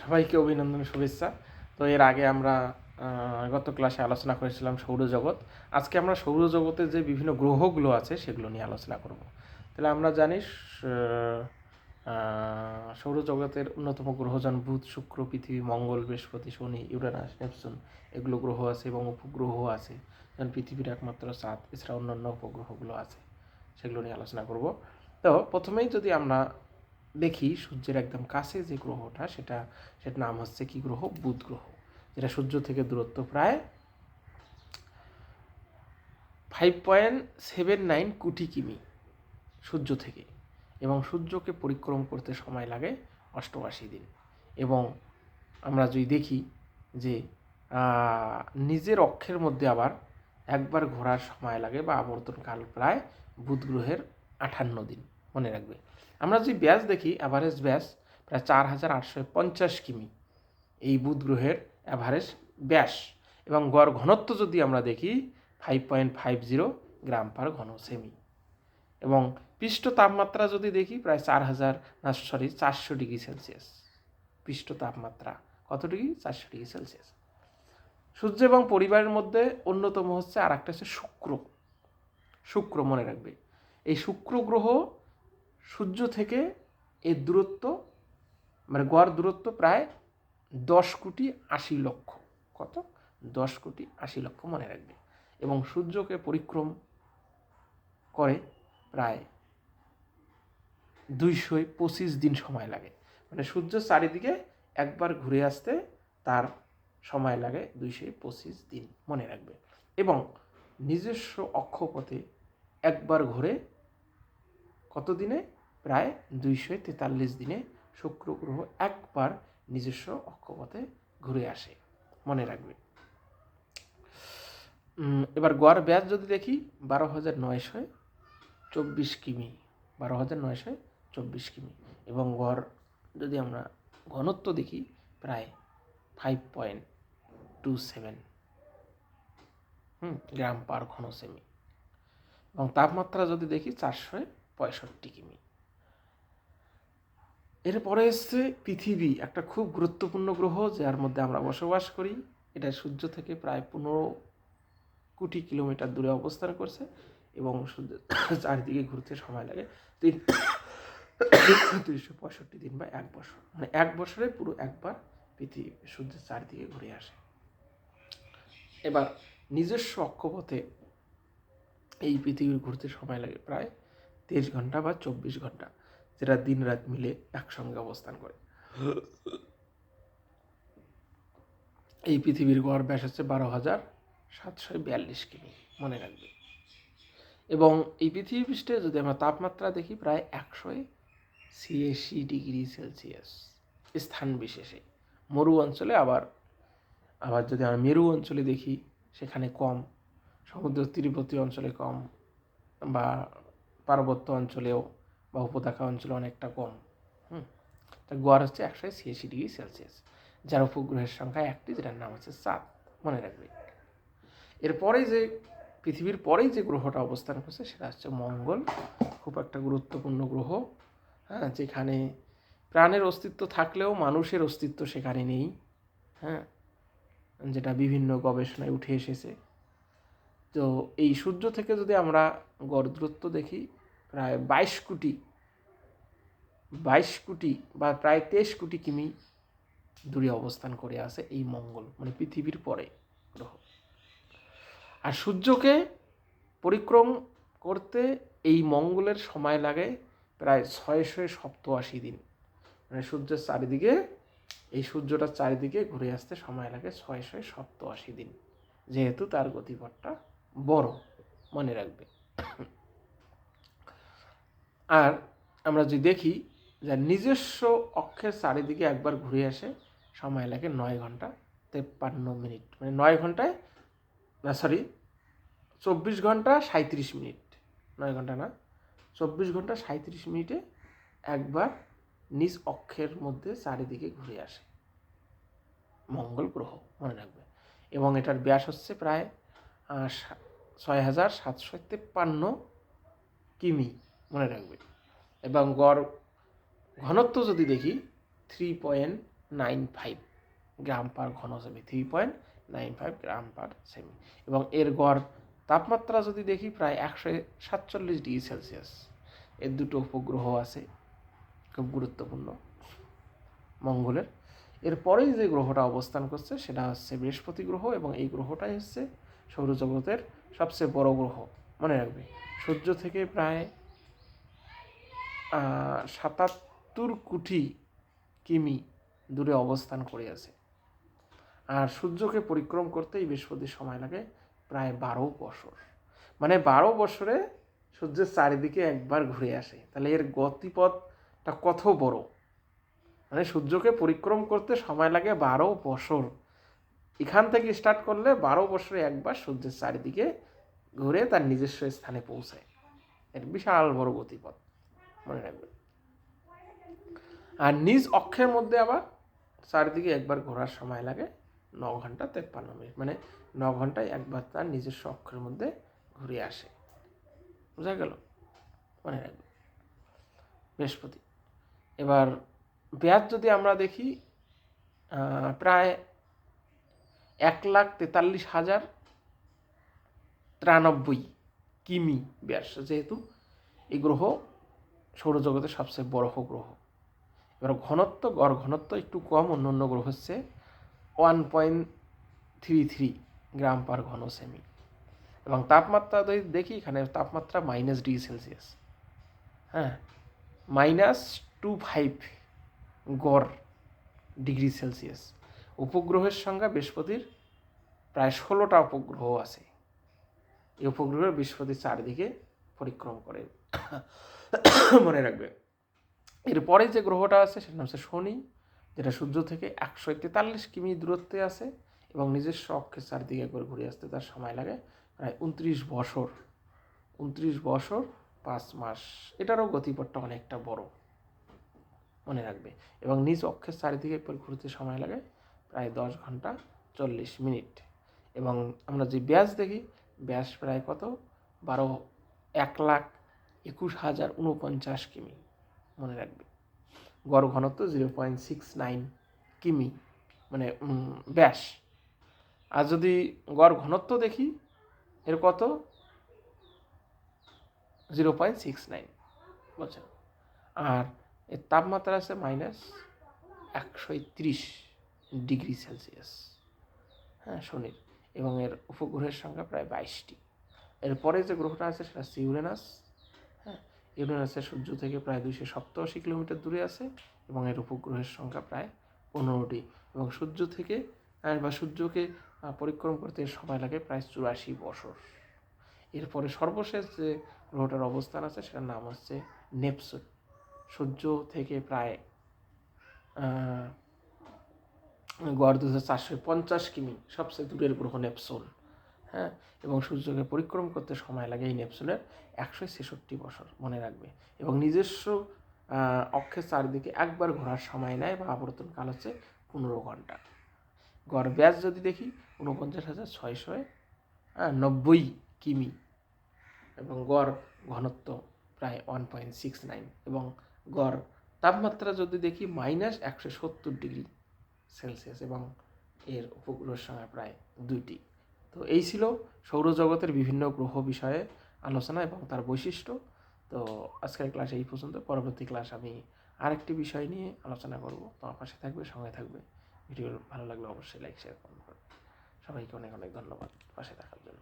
সবাইকে অভিনন্দন, শুভেচ্ছা। তো এর আগে আমরা গত ক্লাসে আলোচনা করেছিলাম সৌরজগৎ। আজকে আমরা সৌরজগতের যে বিভিন্ন গ্রহগুলো আছে সেগুলো নিয়ে আলোচনা করব। তাহলে আমরা জানি সৌরজগতের অন্যতম গ্রহ যেমন বুধ, শুক্র, পৃথিবী, মঙ্গল, বৃহস্পতি, শনি, ইউরেনাস, নেপচুন এগুলো গ্রহ আছে এবং উপগ্রহ আছে। যেমন পৃথিবীর একমাত্র চাঁদ, এছাড়া অন্যান্য উপগ্রহগুলো আছে, সেগুলো নিয়ে আলোচনা করব। তো প্রথমেই যদি আমরা দেখি সূর্যের একদম কাছে যে গ্রহটা সেটার নাম হচ্ছে কি গ্রহ? বুধ গ্রহ, যেটা সূর্য থেকে দূরত্ব প্রায় 5.79 কোটি কিমি সূর্য থেকে, এবং সূর্যকে পরিক্রম করতে সময় লাগে 88 দিন। এবং আমরা যদি দেখি যে নিজের অক্ষের মধ্যে আবার একবার ঘোরার সময় লাগে বা আবর্তনকাল প্রায় বুধ গ্রহের 58 দিন, মনে রাখবে। আমরা যদি ব্যাস দেখি, অ্যাভারেজ ব্যাস প্রায় 4850 কিমি এই বুধ গ্রহের অ্যাভারেজ ব্যাস, এবং গড় ঘনত্ব যদি আমরা দেখি 5.50 গ্রাম পার ঘন সেমি, এবং পৃষ্ঠ তাপমাত্রা যদি দেখি প্রায় 400 ডিগ্রি সেলসিয়াস। পৃষ্ঠ তাপমাত্রা কত ডিগ্রি? 400 degree Celsius. সূর্য এবং পরিবারের মধ্যে অন্যতম হচ্ছে আর একটা হচ্ছে শুক্র, মনে রাখবে। এই শুক্র গ্রহ সূর্য থেকে এর দূরত্ব মানে গড় দূরত্ব প্রায় 10,80,00,000। কত? 10,80,00,000, মনে রাখবে। এবং সূর্যকে পরিক্রম করে প্রায় 225 দিন সময় লাগে। মানে সূর্যের চারিদিকে একবার ঘুরে আসতে তার সময় লাগে 225 দিন, মনে রাখবে। এবং নিজস্ব অক্ষপথে একবার ঘুরে কত দিনে? প্রায় 243 দিনে শুক্র গ্রহ একবার নিজস্ব অক্ষপথে ঘুরে আসে, মনে রাখবে। এবার গড় ব্যাস যদি দেখি 12,924 কিমি, 12,924 কিমি। এবং গড় যদি আমরা ঘনত্ব দেখি প্রায় 5.27 গ্রাম পার ঘন সেমি। এবং তাপমাত্রা যদি দেখি 465 কিমি। এরপরে এসছে পৃথিবী, একটা খুব গুরুত্বপূর্ণ গ্রহ যার মধ্যে আমরা বসবাস করি। এটা সূর্য থেকে প্রায় 15 কোটি কিলোমিটার দূরে অবস্থান করছে, এবং সূর্যের চারিদিকে ঘুরতে সময় লাগে 365 দিন বা 1 বছর। মানে 1 বছরে পুরো একবার পৃথিবী সূর্যের চারিদিকে ঘুরে আসে। এবার নিজস্ব অক্ষপথে এই পৃথিবীর ঘুরতে সময় লাগে প্রায় 23 ঘন্টা বা 24 ঘন্টা, যেটা দিন রাত মিলে একসঙ্গে অবস্থান করে। এই পৃথিবীর গড় ব্যাস হচ্ছে 12,742 কিমি, মনে রাখবে। এবং এই পৃথিবী পৃষ্ঠে যদি আমরা তাপমাত্রা দেখি প্রায় 186 ডিগ্রি সেলসিয়াস স্থান বিশেষে। মরু অঞ্চলে আবার যদি আমরা মেরু অঞ্চলে দেখি সেখানে কম, সমুদ্র তীরবর্তী অঞ্চলে কম, বা পার্বত্য অঞ্চলেও বা উপত্যকা অঞ্চলে অনেকটা কম। গড় হচ্ছে 186 ডিগ্রি সেলসিয়াস, যার উপগ্রহের সংখ্যা একটি, যেটার নাম হচ্ছে চাঁদ, মনে রাখবে। এরপরে যে পৃথিবীর পরেই যে গ্রহটা অবস্থান করছে সেটা হচ্ছে মঙ্গল। খুব একটা গুরুত্বপূর্ণ গ্রহ, যেখানে প্রাণের অস্তিত্ব থাকলেও মানুষের অস্তিত্ব সেখানে নেই, যেটা বিভিন্ন গবেষণায় উঠে এসেছে। তো এই সূর্য থেকে যদি আমরা গড় দূরত্ব দেখি প্রায় 22 কোটি বা প্রায় 23 কোটি কিমি দূরে অবস্থান করে আছে এই মঙ্গল, মানে পৃথিবীর পরে গ্রহ। আর সূর্যকে পরিক্রম করতে এই মঙ্গলের সময় লাগে প্রায় 687 দিন। মানে সূর্যের চারিদিকে, এই সূর্যটার চারিদিকে ঘুরে আসতে সময় লাগে 687 দিন, যেহেতু তার গতিপথটা বড়, মনে রাখবে। আর আমরা যদি দেখি যে নিজস্ব অক্ষের চারিদিকে একবার ঘুরে আসে সময় লাগে 9 ঘন্টা 53 মিনিট, মানে 9 ঘন্টায় 24 ঘন্টা 37 মিনিট, 9 ঘন্টা না, 24 ঘন্টা 37 মিনিটে একবার নিজ অক্ষের মধ্যে চারিদিকে ঘুরে আসে মঙ্গল গ্রহ, মনে রাখবে। এবং এটার ব্যাস হচ্ছে প্রায় 6,753 কিমি, মনে রাখবে। এবং গড় ঘনত্ব যদি দেখি 3.95 গ্রাম পার ঘন সেমি, 3.95 গ্রাম পার সেমি। এবং এর গড় তাপমাত্রা যদি দেখি প্রায় 147 ডিগ্রি সেলসিয়াস। এর দুটো উপগ্রহ আছে, খুব গুরুত্বপূর্ণ মঙ্গলের। এরপরেই যে গ্রহটা অবস্থান করছে সেটা হচ্ছে বৃহস্পতি গ্রহ, এবং এই গ্রহটাই হচ্ছে সৌরজগতের সবচেয়ে বড় গ্রহ। মনে রাখবে, সূর্য থেকে প্রায় 77 কোটি কিমি দূরে অবস্থান করে আছে। আর সূর্যকে পরিক্রম করতেই বৃহস্পতির সময় লাগে প্রায় 12 বছর। মানে 12 বছরে সূর্যের চারিদিকে একবার ঘুরে আসে। তাহলে এর গতিপথটা কত বড়! মানে সূর্যকে পরিক্রম করতে সময় লাগে 12 বছর। এখান থেকে স্টার্ট করলে 12 বছরে একবার সূর্যের চারিদিকে ঘুরে তার নিজস্ব স্থানে পৌঁছায়। এর বিশাল বড় গতিপথ, মনে রাখবে। আর নিজ অক্ষের মধ্যে আবার চারিদিকে একবার ঘোরার সময় লাগে 9 ঘন্টা 53 মিনিট। মানে 9 ঘন্টায় একবার তার নিজস্ব অক্ষের মধ্যে ঘুরে আসে। বোঝা গেল? মনে রাখবে বৃহস্পতি। এবার ব্যাস যদি আমরা দেখি প্রায় 1,43,093 কিমি ব্যাস, যেহেতু এই গ্রহ সৌরজগতের সবচেয়ে বড় গ্রহ। এবার ঘনত্ব, গড় ঘনত্ব একটু কম অন্য অন্য গ্রহ হচ্ছে 1.33 গ্রাম পার ঘন সেমি। এবং তাপমাত্রা যদি দেখি, এখানে তাপমাত্রা -ডিগ্রি সেলসিয়াস, হ্যাঁ, -25 গড় ডিগ্রি সেলসিয়াস। উপগ্রহের সংখ্যা বৃহস্পতির প্রায় 16টা উপগ্রহ আছে। এই উপগ্রহ বৃহস্পতির চারিদিকে পরিক্রম করে। মনে রাখবে। এরপরে যে গ্রহটা আছে সেটা হচ্ছে শনি, যেটা সূর্য থেকে 143 কিমি দূরত্বে আছে এবং নিজস্ব অক্ষের চারদিকে একবার ঘুরে আসতে তার সময় লাগে প্রায় 29 বছর। 29 বছর 5 মাস। এটারও গতিপথটা অনেকটা বড়, মনে রাখবে। এবং নিজ অক্ষের চারিদিকে একবার ঘুরতে সময় লাগে প্রায় 10 ঘন্টা 40 মিনিট। এবং আমরা যে ব্যাস দেখি, ব্যাস প্রায় কত, 1,21,049 কিমি, মনে রাখবে। গড় ঘনত্ব 0.69 কিমি, মানে ব্যাস। আর যদি গড় ঘনত্ব দেখি, এর কত, 0.69, বুঝছেন। আর এর তাপমাত্রা আছে -130 ডিগ্রি সেলসিয়াস, হ্যাঁ, শনির। এবং এর উপগ্রহের সংখ্যা প্রায় 22টি। এরপরে যে গ্রহটা আছে সেটা হচ্ছে ইউরেনাস। হ্যাঁ, ইউরেনাসের সূর্য থেকে প্রায় 287 কিলোমিটার দূরে আছে এবং এর উপগ্রহের সংখ্যা প্রায় 15টি। এবং সূর্য থেকে বা সূর্যকে পরিক্রম করতে সময় লাগে প্রায় 84 বছর। এরপরে সর্বশেষ যে গ্রহটার অবস্থান আছে সেটার নাম হচ্ছে নেপচুন। সূর্য থেকে প্রায় গড় 2450 কিমি, সবচেয়ে দূরের গ্রহ নেপচুন। হ্যাঁ, এবং সূর্যকে পরিক্রম করতে সময় লাগে এই নেপচুনের 166 বছর, মনে রাখবে। এবং নিজস্ব অক্ষের চারিদিকে একবার ঘোরার সময় নেয় বা আবর্তনকাল হচ্ছে 15 ঘন্টা। গড় ব্যাস যদি দেখি 49,690 কিমি এবং গড় ঘনত্ব প্রায় 1.69। এবং গড় তাপমাত্রা যদি দেখি -170 ডিগ্রি সেলসিয়াস এবং এর উপগ্রহের সংখ্যা প্রায় 2টি। তো এই ছিল সৌরজগতের বিভিন্ন গ্রহ বিষয়ে আলোচনা এবং তার বৈশিষ্ট্য। তো আজকের ক্লাস এই পর্যন্ত। পরবর্তী ক্লাস আমি আরেকটি বিষয় নিয়ে আলোচনা করব। তোমার পাশে থাকবে, সঙ্গে থাকবে। ভিডিও ভালো লাগলে অবশ্যই লাইক, শেয়ার, কমেন্ট করবে। সবাইকে অনেক অনেক ধন্যবাদ পাশে থাকার জন্য।